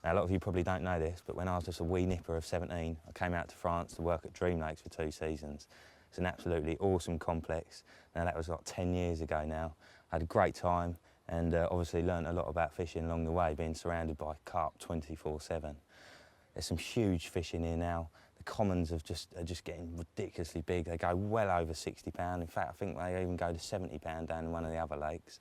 Now, a lot of you probably don't know this, but when I was just a wee nipper of 17, I came out to France to work at Dream Lakes for 2 seasons. It's an absolutely awesome complex. Now, that was like 10 years ago now. I had a great time and obviously learned a lot about fishing along the way, being surrounded by carp 24/7. There's some huge fish in here now. The commons are just getting ridiculously big. They go well over 60 pound. In fact, I think they even go to 70 pound down in one of the other lakes.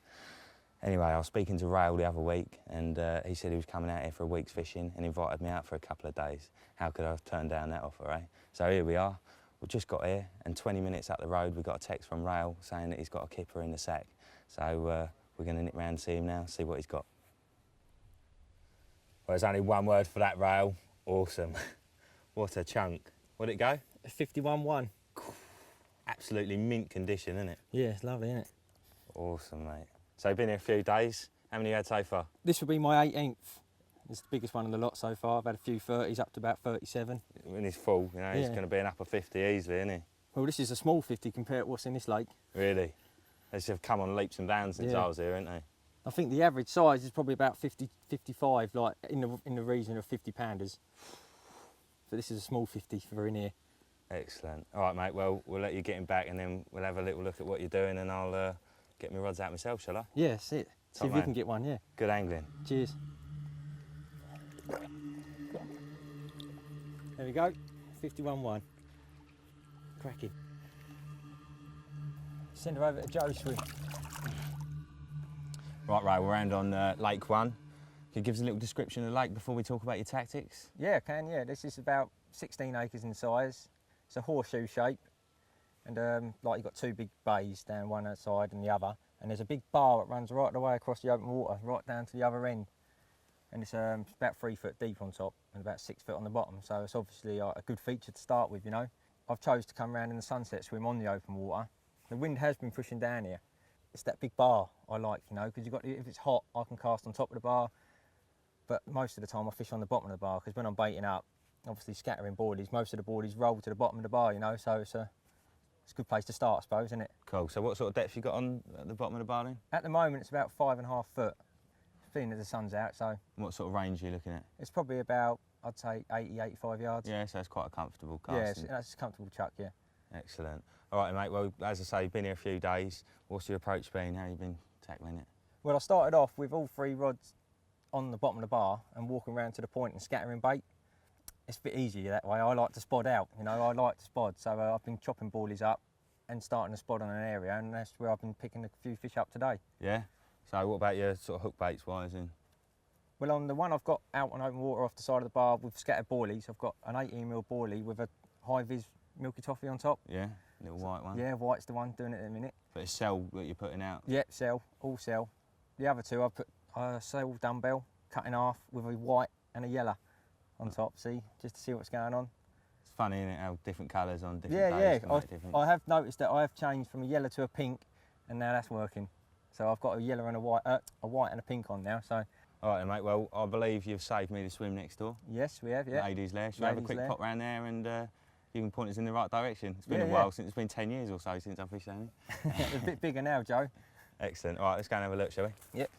Anyway, I was speaking to Rail the other week and he said he was coming out here for a week's fishing and invited me out for a couple of days. How could I have turned down that offer, eh? So here we are. We've just got here and 20 minutes up the road we got a text from Rail saying that he's got a kipper in the sack. So we're going to nip round and see him now, see what he's got. Well, there's only one word for that, Rail. Awesome. What a chunk. What'd it go? 51-1. Absolutely mint condition, isn't it? Yeah, it's lovely, isn't it? Awesome, mate. So you've been here a few days. How many have you had so far? This will be my 18th. It's the biggest one of the lot so far. I've had a few 30s up to about 37. When he's full, you know, he's going to be an upper 50 easily, isn't he? Well, this is a small 50 compared to what's in this lake. Really? They have come on leaps and bounds since I was here, haven't they? I think the average size is probably about 50, 55, like in the region of 50 pounders. So this is a small 50 for in here. Excellent. All right, mate. Well, we'll let you get him back, and then we'll have a little look at what you're doing, and I'll get my rods out myself, shall I? Yeah, that's it. See if we can get one. Yeah. Good angling. Cheers. There we go. 51-1. Cracking. Send her over to Joe Swim. Right, we're around on Lake 1. Can you give us a little description of the lake before we talk about your tactics? Yeah, I can, yeah. This is about 16 acres in size. It's a horseshoe shape. And like you've got 2 big bays down one side and the other. And there's a big bar that runs right the way across the open water, right down to the other end. And it's about 3 foot deep on top and about 6 foot on the bottom. So it's obviously a good feature to start with, you know. I've chose to come around in the sunset swim on the open water. The wind has been pushing down here. It's that big bar I like, you know, because if it's hot, I can cast on top of the bar. But most of the time I fish on the bottom of the bar because when I'm baiting up, obviously scattering boardies, most of the boardies roll to the bottom of the bar, you know, so it's a good place to start, I suppose, isn't it? Cool. So what sort of depth you got on at the bottom of the bar then? At the moment, it's about 5.5 foot, seeing as the sun's out, so... What sort of range are you looking at? It's probably about, I'd say, 80, 85 yards. Yeah, so it's quite a comfortable cast. Yeah, that's a comfortable chuck, yeah. Excellent. All right, mate, well, as I say, you've been here a few days. What's your approach been? How have you been tackling it? Well, I started off with all 3 rods on the bottom of the bar and walking around to the point and scattering bait. It's a bit easier that way. I like to spot out, you know, I like to spot. So I've been chopping boilies up and starting to spot on an area, and that's where I've been picking a few fish up today. Yeah? So what about your sort of hook baits wise? Well, on the one I've got out on open water off the side of the bar with scattered boilies, I've got an 18mm boilie with a high-vis milky toffee on top. Yeah, little white one. Yeah, white's the one doing it in a minute. But it's cell that you're putting out? Yeah, cell, all cell. The other 2 I put a cell dumbbell cut in half with a white and a yellow on top, see, just to see what's going on. It's funny, isn't it, how different colours on different days can make a difference. I have noticed that I have changed from a yellow to a pink, and now that's working. So I've got a yellow and a white and a pink on now, so. All right, then, mate, well, I believe you've saved me the swim next door. Yes, we have, yeah. Ladies' Lair. Should we have a quick pop round there and you can point us in the right direction? It's been a while since, it's been 10 years or so since I've fished down here. It's a bit bigger now, Joe. Excellent. All right, let's go and have a look, shall we? Yep.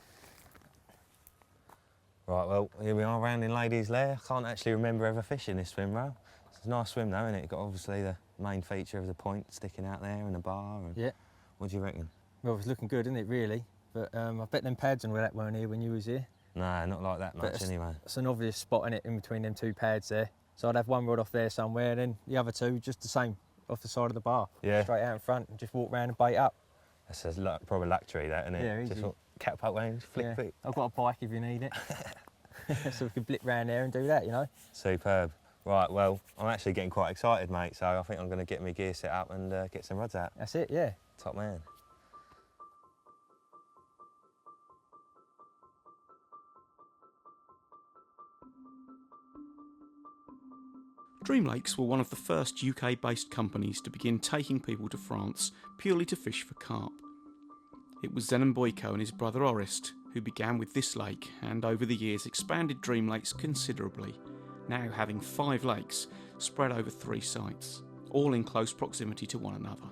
Right, well, here we are round in Ladies' Lair. I can't actually remember ever fishing this swim, Rail. It's a nice swim though, isn't it? You've got obviously the main feature of the point sticking out there and the bar. And yeah. What do you reckon? Well, it's looking good, isn't it, really? But I bet them pads and that weren't here when you was here. No, not like that much anyway. It's an obvious spot in it in between them 2 pads there. So I'd have one rod off there somewhere, and then the other 2 just the same off the side of the bar. Yeah. Straight out in front and just walk round and bait up. That's a proper luxury, that, isn't it? Yeah, easy. Just catapult range, flick it. I've got a bike if you need it. So we can blip round there and do that, you know. Superb. Right, well, I'm actually getting quite excited, mate, so I think I'm going to get my gear set up and get some rods out. That's it, yeah. Top man. Dream Lakes were one of the first UK-based companies to begin taking people to France purely to fish for carp. It was Zenon Boyko and his brother Orist who began with this lake and over the years expanded Dream Lakes considerably, now having 5 lakes spread over 3 sites, all in close proximity to one another.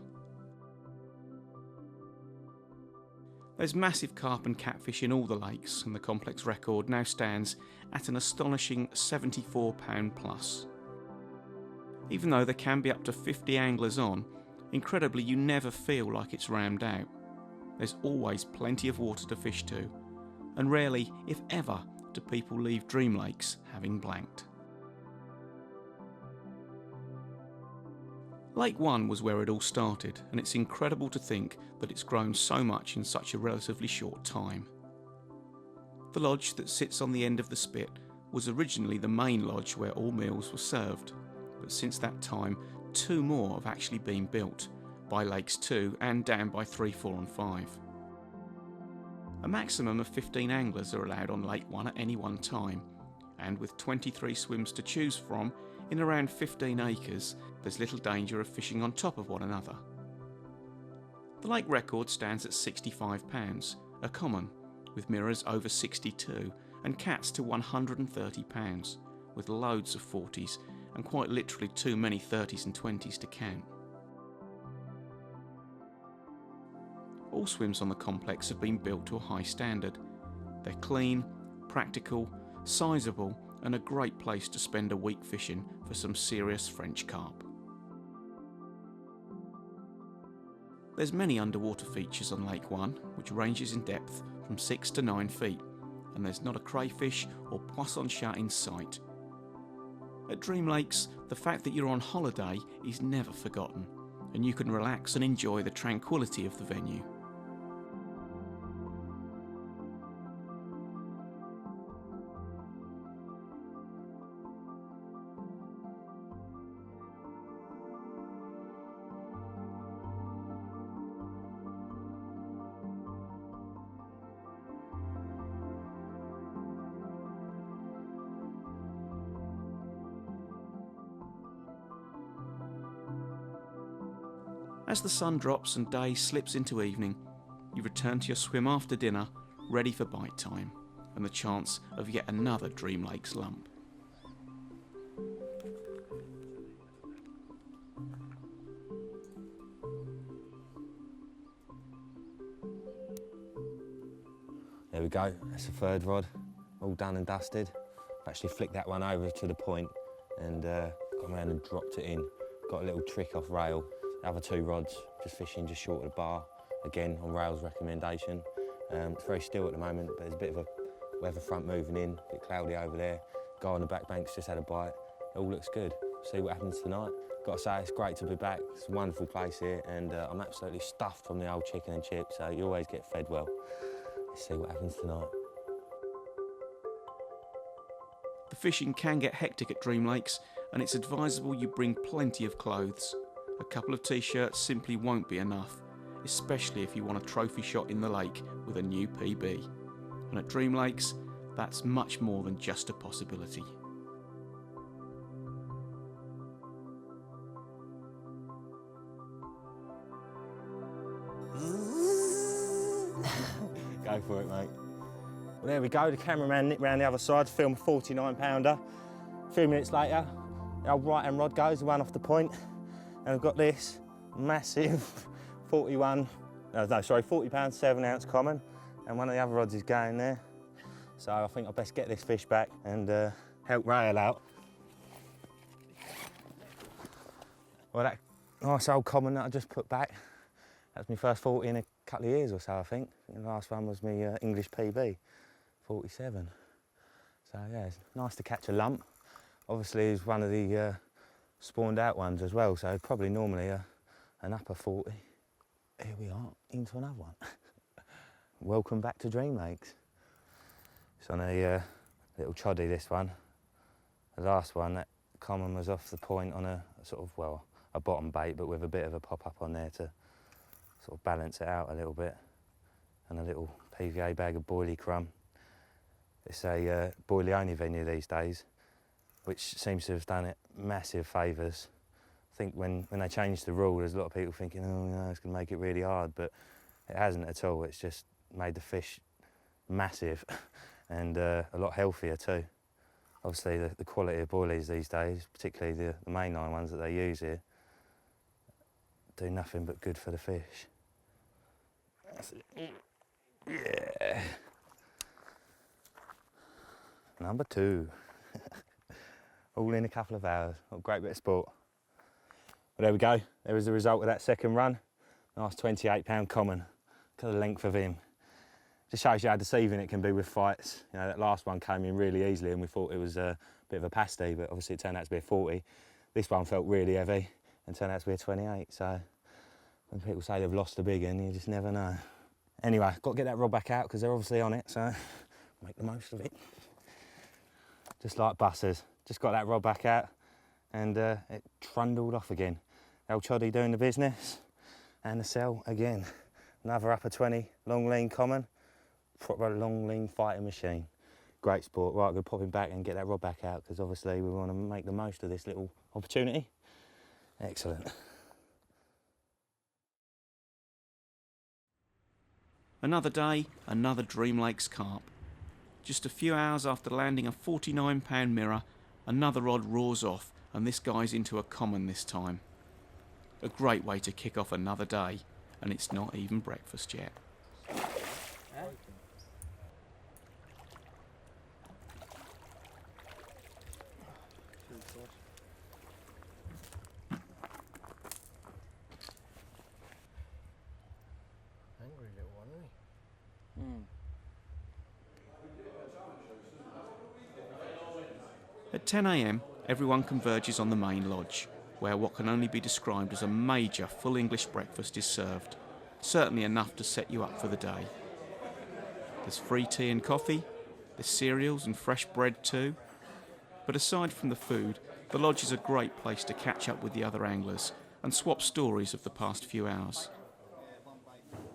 There's massive carp and catfish in all the lakes, and the complex record now stands at an astonishing £74 plus. Even though there can be up to 50 anglers on, incredibly you never feel like it's rammed out. There's always plenty of water to fish to, and rarely, if ever, do people leave Dream Lakes having blanked. Lake One was where it all started, and it's incredible to think that it's grown so much in such a relatively short time. The lodge that sits on the end of the spit was originally the main lodge where all meals were served, but since that time 2 more have actually been built, by Lakes 2 and down by 3, 4 and 5. A maximum of 15 anglers are allowed on Lake One at any one time, and with 23 swims to choose from in around 15 acres, there's little danger of fishing on top of one another. The lake record stands at £65, a common, with mirrors over 62 and cats to £130, with loads of 40s and quite literally too many 30s and 20s to count. All swims on the complex have been built to a high standard. They're clean, practical, sizeable and a great place to spend a week fishing for some serious French carp. There's many underwater features on Lake One, which ranges in depth from 6 to 9 feet, and there's not a crayfish or poisson-chat in sight. At Dream Lakes, the fact that you're on holiday is never forgotten, and you can relax and enjoy the tranquility of the venue. As the sun drops and day slips into evening, you return to your swim after dinner, ready for bite time, and the chance of yet another Dream Lakes lump. There we go, that's the 3rd rod, all done and dusted. I've actually flicked that one over to the point and gone around and dropped it in. Got a little trick off rail. The other 2 rods, just fishing just short of the bar, again on rail's recommendation. It's very still at the moment, but there's a bit of a weather front moving in, a bit cloudy over there. Guy on the back bank's just had a bite. It all looks good. See what happens tonight. Got to say, it's great to be back. It's a wonderful place here, and I'm absolutely stuffed from the old chicken and chips, so you always get fed well. Let's see what happens tonight. The fishing can get hectic at Dream Lakes, and it's advisable you bring plenty of clothes. A couple of t-shirts simply won't be enough, especially if you want a trophy shot in the lake with a new PB. And at Dream Lakes, that's much more than just a possibility. Go for it, mate. Well, there we go. The cameraman nipped round the other side to film a 49-pounder. A few minutes later, the old right-hand rod goes, the one off the point. And I've got this massive 40 pound 7-ounce common, and one of the other rods is going there. So I think I'd best get this fish back and help Rael out. Well, that nice old common that I just put back, that's my first 40 in a couple of years or so, I think. The last one was my English PB, 47. So yeah, it's nice to catch a lump. Obviously, it's one of the spawned out ones as well, so probably normally an upper 40. Here we are, into another one. Welcome back to Dream Lakes. It's on a little choddy, this one. The last one, that common was off the point on a sort of, well, a bottom bait, but with a bit of a pop-up on there to sort of balance it out a little bit. And a little PVA bag of boilie crumb. It's a boilie only venue these days, which seems to have done it massive favours. I think when they changed the rule, there's a lot of people thinking, oh no, it's going to make it really hard, but it hasn't at all. It's just made the fish massive and a lot healthier too. Obviously, the quality of boilies these days, particularly the mainline ones that they use here, do nothing but good for the fish. Number 2. All in a couple of hours. What a great bit of sport. Well, there we go. There was the result of that second run. Nice 28-pound common. Look at the length of him. Just shows you how deceiving it can be with fights. You know, that last one came in really easily and we thought it was a bit of a pasty, but obviously it turned out to be a 40. This one felt really heavy and turned out to be a 28. So when people say they've lost a big one, you just never know. Anyway, got to get that rod back out because they're obviously on it, so make the most of it. Just like buses. Just got that rod back out and it trundled off again. El Choddy doing the business and the cell again. Another upper 20, long lean common. Proper long lean fighting machine. Great sport. Right, we'll pop him back and get that rod back out because obviously we want to make the most of this little opportunity. Excellent. Another day, another Dream Lakes carp. Just a few hours after landing a 49-pound mirror, another rod roars off and this guy's into a common this time. A great way to kick off another day, and it's not even breakfast yet. Angry little one, isn't he? At 10 a.m, everyone converges on the main lodge, where what can only be described as a major full English breakfast is served, certainly enough to set you up for the day. There's free tea and coffee, there's cereals and fresh bread too. But aside from the food, the lodge is a great place to catch up with the other anglers and swap stories of the past few hours.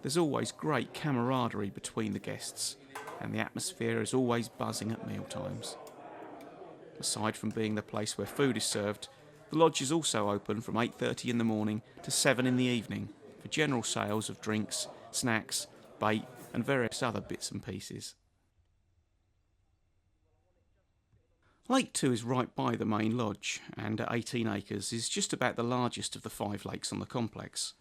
There's always great camaraderie between the guests, and the atmosphere is always buzzing at mealtimes. Aside from being the place where food is served, the lodge is also open from 8:30 in the morning to 7 in the evening for general sales of drinks, snacks, bait and various other bits and pieces. Lake 2 is right by the main lodge and at 18 acres is just about the largest of the 5 lakes on the complex.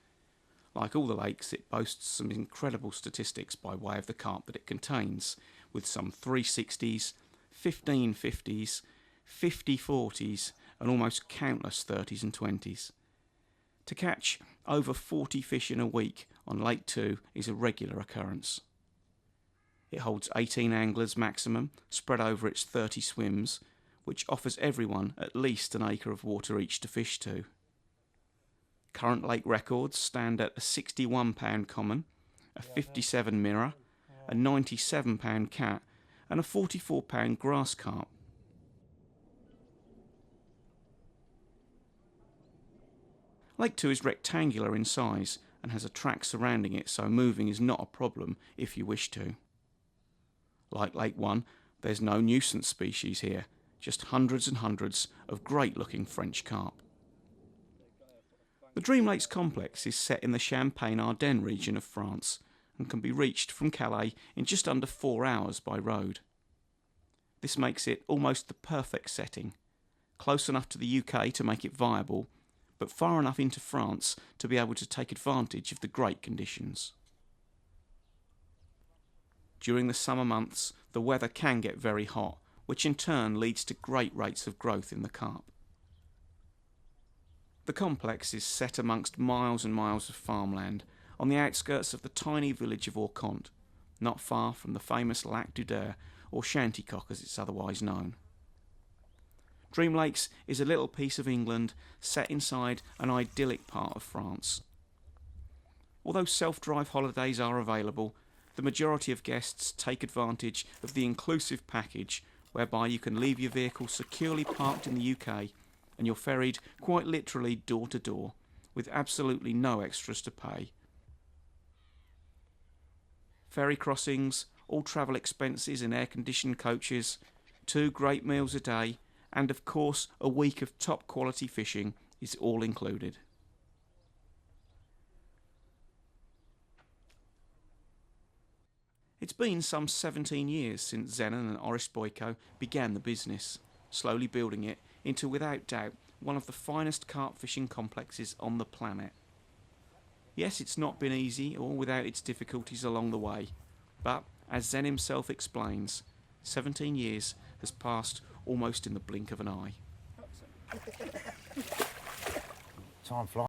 Like all the lakes, it boasts some incredible statistics by way of the carp that it contains, with some 360s, 1550s, 5040s and almost countless 30s and 20s. To catch over 40 fish in a week on Lake 2 is a regular occurrence. It holds 18 anglers maximum, spread over its 30 swims, which offers everyone at least an acre of water each to fish to. Current lake records stand at a 61-pound common, a 57 mirror, a 97-pound cat and a 44-pound grass carp. Lake 2 is rectangular in size and has a track surrounding it, so moving is not a problem if you wish to. Like Lake 1, there's no nuisance species here, just hundreds and hundreds of great-looking French carp. The Dream Lakes complex is set in the Champagne-Ardenne region of France and can be reached from Calais in just under 4 hours by road. This makes it almost the perfect setting, close enough to the UK to make it viable, but far enough into France to be able to take advantage of the great conditions. During the summer months, the weather can get very hot, which in turn leads to great rates of growth in the carp. The complex is set amongst miles and miles of farmland on the outskirts of the tiny village of Orcont, not far from the famous Lac du Der, or Shantycock as it's otherwise known. Dream Lakes is a little piece of England set inside an idyllic part of France. Although self-drive holidays are available, the majority of guests take advantage of the inclusive package whereby you can leave your vehicle securely parked in the UK and you're ferried quite literally door to door with absolutely no extras to pay. Ferry crossings, all travel expenses in air-conditioned coaches, 2 great meals a day, and of course a week of top quality fishing is all included. It's been some 17 years since Zenon and Orest Boyko began the business, slowly building it into without doubt one of the finest carp fishing complexes on the planet. Yes, it's not been easy or without its difficulties along the way, but as Zen himself explains, 17 years has passed almost in the blink of an eye. Time flies.